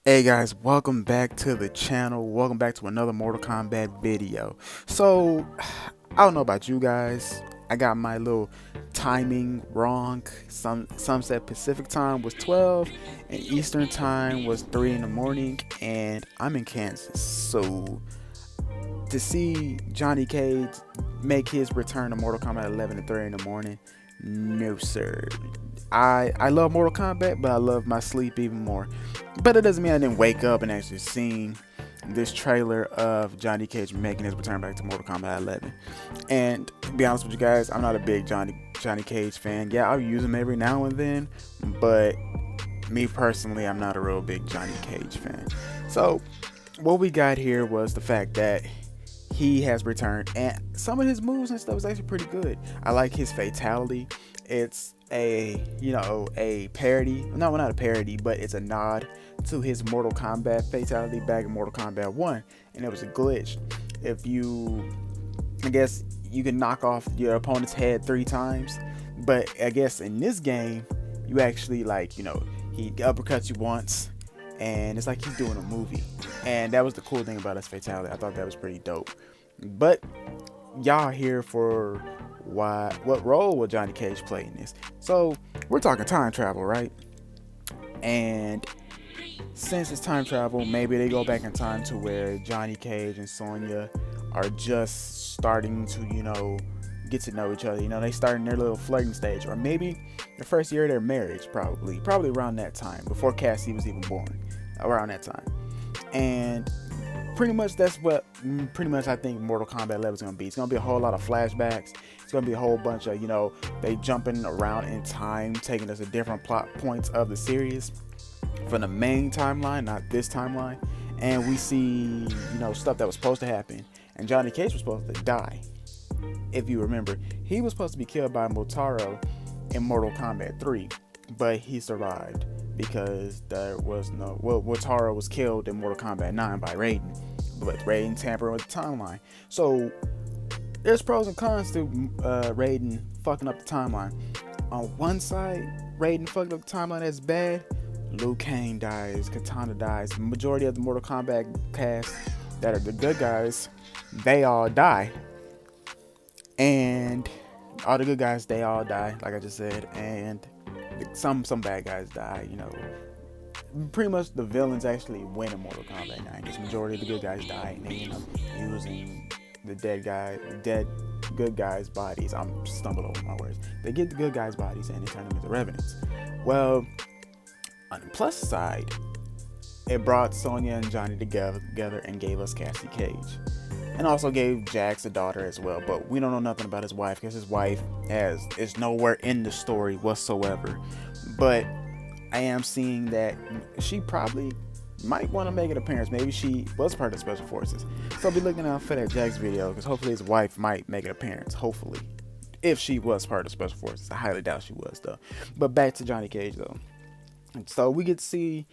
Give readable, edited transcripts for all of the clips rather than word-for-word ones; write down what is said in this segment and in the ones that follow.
Hey guys, welcome back to the channel. Welcome back to another Mortal Kombat video. So, I don't know about you guys. I got my little timing wrong. Some said Pacific time was 12 and Eastern time was 3 in the morning, and I'm in Kansas. So, to see Johnnycage make his return to Mortal Kombat 11 at 3 in the morning, no sir. I love Mortal Kombat, but I love my sleep even more. But it doesn't mean I didn't wake up and actually seen this trailer of Johnnycage making his return back to Mortal Kombat 11. And to be honest with you guys, I'm not a big Johnnycage fan. Yeah, I'll use him every now and then, but me personally, I'm not a real big Johnnycage fan. So what we got here was the fact that he has returned, and some of his moves and stuff is actually pretty good. I like his fatality. It's a parody. No, well, not a parody, but it's a nod to his Mortal Kombat fatality back in Mortal Kombat 1, and it was a glitch. I guess you can knock off your opponent's head 3 times, but I guess in this game, you actually he uppercuts you once, and it's like he's doing a movie. And that was the cool thing about his fatality. I thought that was pretty dope. But y'all here for what role will Johnnycage play in this? So we're talking time travel, right? And since it's time travel, maybe they go back in time to where Johnnycage and Sonya are just starting to, get to know each other. They start in their little flirting stage, or maybe the first year of their marriage, probably around that time, before Cassie was even born, around that time. And pretty much that's what I think Mortal Kombat 11 is going to be. It's going to be a whole lot of flashbacks. It's going to be a whole bunch of, they jumping around in time, taking us to different plot points of the series from the main timeline, not this timeline. And we see, stuff that was supposed to happen. And Johnnycage was supposed to die. If you remember, he was supposed to be killed by Motaro in Mortal Kombat 3, but he survived because there was Motaro was killed in Mortal Kombat 9 by Raiden, but Raiden tampered with the timeline. So there's pros and cons to Raiden fucking up the timeline. On one side, Raiden fucking up the timeline, that's bad. Liu Kang dies, Katana dies. The majority of the Mortal Kombat cast that are the good guys, they all die. And all the good guys, they all die, like I just said. And some bad guys die, Pretty much the villains actually win in Mortal Kombat 9, because majority of the good guys die, and they end up using the dead good guys' bodies. I'm stumbling over my words. They get the good guys' bodies and they turn them into revenants. Well, on the plus side, it brought Sonya and Johnny together and gave us Cassie Cage. And also gave Jax a daughter as well, but we don't know nothing about his wife, because his wife is nowhere in the story whatsoever. But I am seeing that she probably might want to make an appearance. Maybe she was part of the Special Forces. So I'll be looking out for that Jax video, because hopefully his wife might make an appearance. Hopefully, if she was part of the Special Forces. I highly doubt she was, though. But back to Johnnycage, though. So we get to see,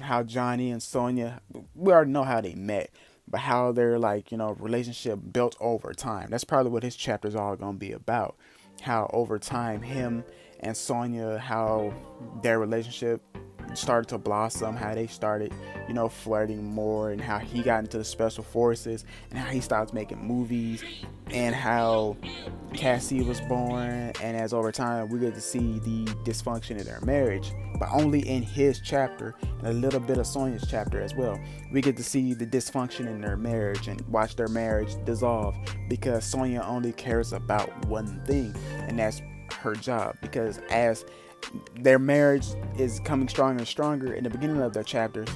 how Johnny and Sonya, we already know how they met, but how their relationship built over time. That's probably what his chapters are going to be about. How over time him and Sonya, how their relationship started to blossom, how they started, flirting more, and how he got into the Special Forces, and how he started making movies, and how Cassie was born. And as over time we get to see the dysfunction in their marriage, but only in his chapter, and a little bit of Sonya's chapter as well. We get to see the dysfunction in their marriage and watch their marriage dissolve, because Sonya only cares about one thing, and that's her job. Because as their marriage is coming stronger and stronger, in the beginning of their chapters,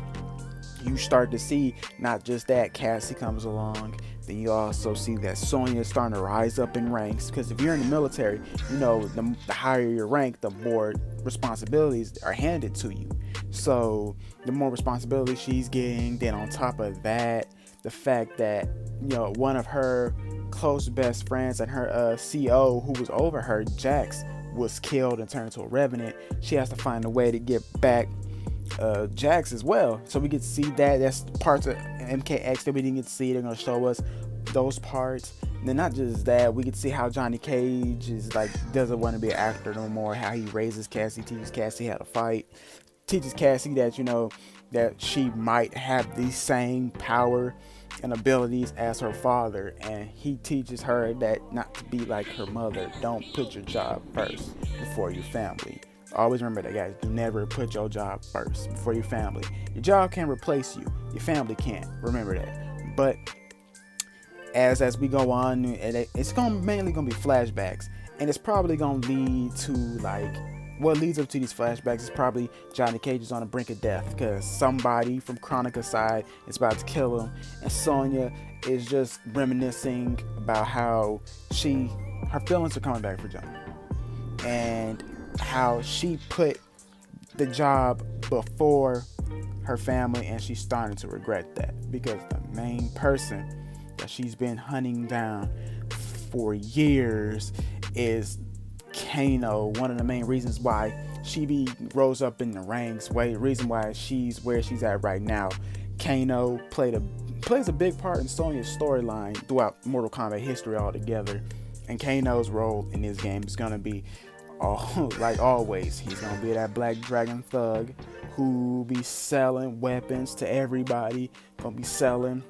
you start to see not just that Cassie comes along, then you also see that Sonya is starting to rise up in ranks. Because if you're in the military, the higher your rank, the more responsibilities are handed to you. So the more responsibility she's getting, then on top of that, the fact that one of her close best friends and her CO who was over her, Jax, was killed and turned into a revenant. She has to find a way to get back Jax as well. So we get to see that. That's parts of MKX that we didn't get to see. They're going to show us those parts. And then not just that, we get to see how Johnnycage is doesn't want to be an actor no more. How he raises Cassie, teaches Cassie how to fight, teaches Cassie that that she might have the same power and abilities as her father, and he teaches her that not to be like her mother. Don't put your job first before your family. Always remember that, guys. Do never put your job first before your family. Your job can replace you, your family can't. Remember that. But as we go on, it's mainly gonna be flashbacks, and it's probably gonna lead to, like, what leads up to these flashbacks is probably Johnnycage is on the brink of death because somebody from Kronika's side is about to kill him, and Sonya is just reminiscing about how her feelings are coming back for Johnny, and how she put the job before her family, and she's starting to regret that because the main person that she's been hunting down for years is Kano. One of the main reasons why she rose up in the ranks, reason why she's where she's at right now. Kano plays a big part in Sonya's storyline throughout Mortal Kombat history altogether, and Kano's role in this game is gonna be, like always, he's gonna be that black dragon thug who be selling weapons to everybody, gonna be selling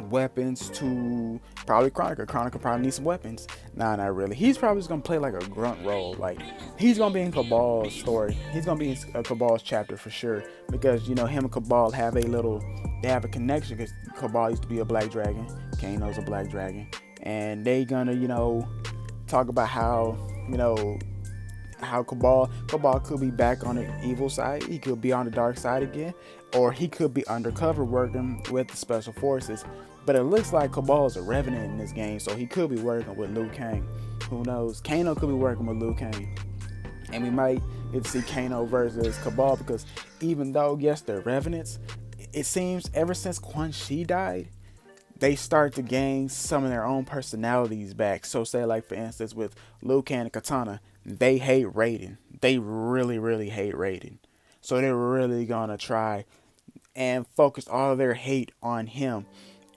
weapons to probably Kronika. Kronika probably needs some weapons. Nah, not really. He's probably just gonna play like a grunt role. Like, he's gonna be in Cabal's story. He's gonna be in Cabal's chapter for sure, because him and Kabal have a connection, because Kabal used to be a black dragon, Kano's a black dragon, and they gonna talk about how Kabal could be back on the evil side. He could be on the dark side again, or he could be undercover working with the special forces. But it looks like Kabal is a revenant in this game, so he could be working with Liu Kang. Who knows? Kano could be working with Liu Kang, and we might get to see Kano versus Kabal, because even though, yes, they're revenants, it seems ever since Quan Chi died, they start to gain some of their own personalities back. So say, like, for instance, with Liu Kang and Katana, they hate Raiden. They really, really hate Raiden. So they're really gonna try and focus all of their hate on him.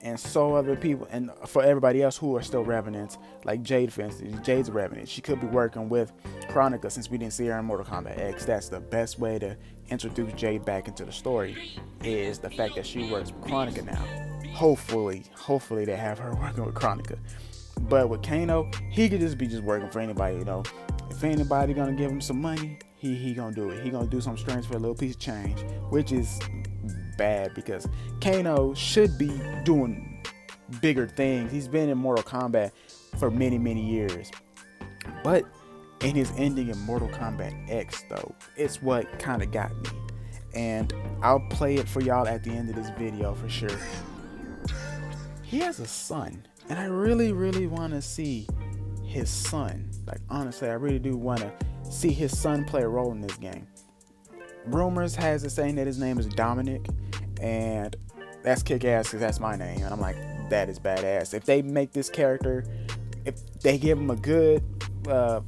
And so other people, and for everybody else who are still revenants, like Jade, for instance. Jade's a revenant. She could be working with Kronika, since we didn't see her in Mortal Kombat X. That's the best way to introduce Jade back into the story, is the fact that she works with Kronika now. Hopefully they have her working with Kronika. But with Kano, he could just be working for anybody. If anybody gonna give him some money, he gonna do it. He gonna do some strange for a little piece of change, which is bad, because Kano should be doing bigger things. He's been in Mortal Kombat for many years, but in his ending in Mortal Kombat X, though, it's what kind of got me, and I'll play it for y'all at the end of this video for sure. He has a son, and I really want to see his son. Like, honestly, I really do want to see his son play a role in this game. Rumors has it saying that his name is Dominic, and that's kick-ass, because that's my name, and I'm like, that is badass. If they make this character, if they give him a good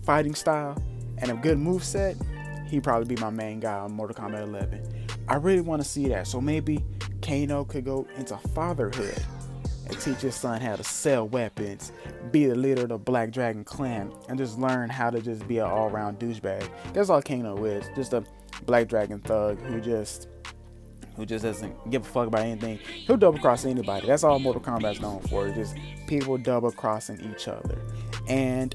fighting style and a good moveset, he'd probably be my main guy on Mortal Kombat 11. I really want to see that. So maybe Kano could go into fatherhood and teach his son how to sell weapons, be the leader of the Black Dragon clan, and just learn how to just be an all-around douchebag. That's all Kano is, just a Black Dragon thug who just doesn't give a fuck about anything. He'll double cross anybody. That's all Mortal Kombat's known for, just people double crossing each other. And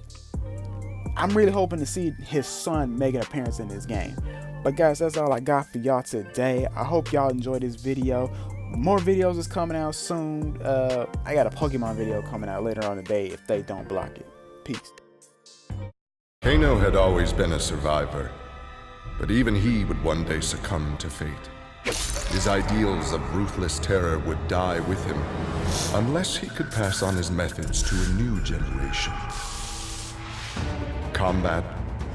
I'm really hoping to see his son make an appearance in this game. But guys, that's all I got for y'all today. I hope y'all enjoyed this video. More videos is coming out soon. I got a Pokemon video coming out later on today if they don't block it. Peace. Kano had always been a survivor, but even he would one day succumb to fate. His ideals of ruthless terror would die with him, unless he could pass on his methods to a new generation. Combat,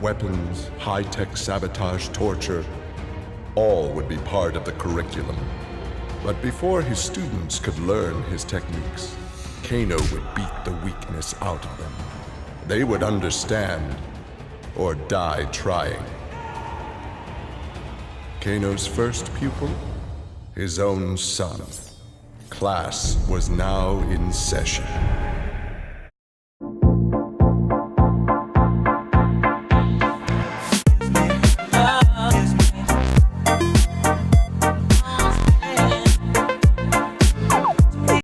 weapons, high-tech sabotage, torture, all would be part of the curriculum. But before his students could learn his techniques, Kano would beat the weakness out of them. They would understand, or die trying. Kano's first pupil? His own son. Class was now in session.